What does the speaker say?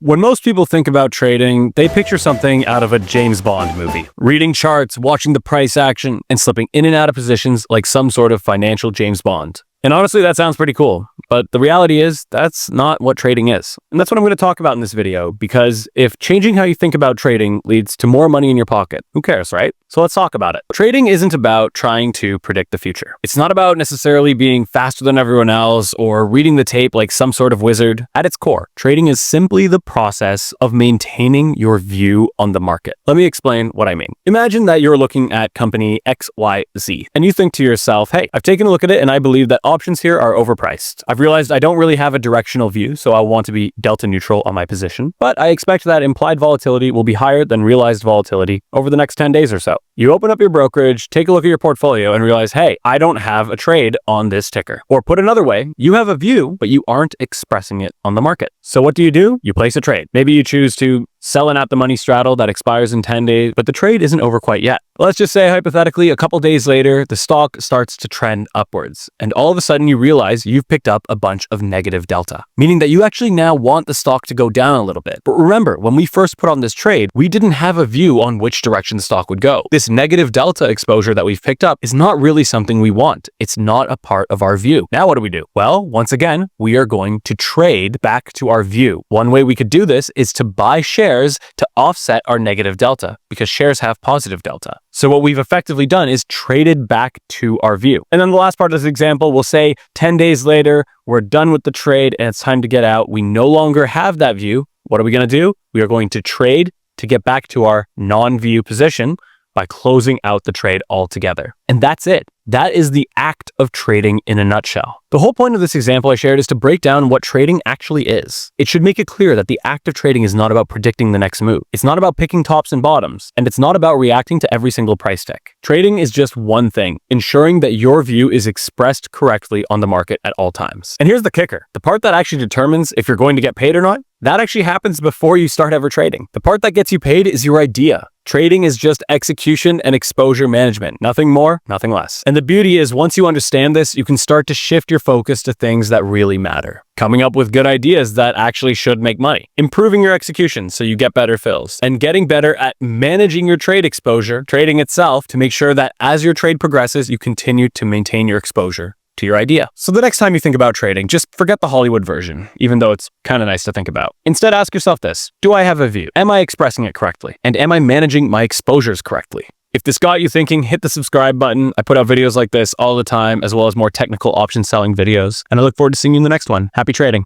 When most people think about trading, they picture something out of a James Bond movie. Reading charts, watching the price action, and slipping in and out of positions like some sort of financial James Bond. And honestly, that sounds pretty cool. But the reality is, that's not what trading is. And that's what I'm going to talk about in this video, because if changing how you think about trading leads to more money in your pocket, who cares, right? So let's talk about it. Trading isn't about trying to predict the future. It's not about necessarily being faster than everyone else or reading the tape like some sort of wizard. At its core, trading is simply the process of maintaining your view on the market. Let me explain what I mean. Imagine that you're looking at company XYZ, and you think to yourself, hey, I've taken a look at it and I believe that options here are overpriced. I've realized I don't really have a directional view, so I want to be delta neutral on my position, but I expect that implied volatility will be higher than realized volatility over the next 10 days or so. You open up your brokerage, take a look at your portfolio, and realize, hey, I don't have a trade on this ticker. Or put another way, you have a view, but you aren't expressing it on the market. So what do? You place a trade. Maybe you choose to sell an at-the-money straddle that expires in 10 days, but the trade isn't over quite yet. Let's just say, hypothetically, a couple days later, the stock starts to trend upwards, and all of a sudden you realize you've picked up a bunch of negative delta, meaning that you actually now want the stock to go down a little bit. But remember, when we first put on this trade, we didn't have a view on which direction the stock would go. This negative delta exposure that we've picked up is not really something we want. It's not a part of our view. Now what do? Well, once again, we are going to trade back to our view. One way we could do this is to buy shares to offset our negative delta, because shares have positive delta. So what we've effectively done is traded back to our view. And then the last part of this example, we'll say 10 days later, we're done with the trade and it's time to get out. We no longer have that view. What are we going to do? We are going to trade to get back to our non-view position by closing out the trade altogether. And that's it. That is the act of trading in a nutshell. The whole point of this example I shared is to break down what trading actually is. It should make it clear that the act of trading is not about predicting the next move. It's not about picking tops and bottoms, and it's not about reacting to every single price tick. Trading is just one thing, ensuring that your view is expressed correctly on the market at all times. And here's the kicker. The part that actually determines if you're going to get paid or not, that actually happens before you start ever trading. The part that gets you paid is your idea. Trading is just execution and exposure management. Nothing more, nothing less. And the beauty is, once you understand this, you can start to shift your focus to things that really matter. Coming up with good ideas that actually should make money. Improving your execution so you get better fills. And getting better at managing your trade exposure, trading itself, to make sure that as your trade progresses, you continue to maintain your exposure to your idea. So the next time you think about trading, just forget the Hollywood version, even though it's kind of nice to think about. Instead, ask yourself this: do I have a view? Am I expressing it correctly? And am I managing my exposures correctly? If this got you thinking, hit the subscribe button. I put out videos like this all the time, as well as more technical option selling videos. And I look forward to seeing you in the next one. Happy trading.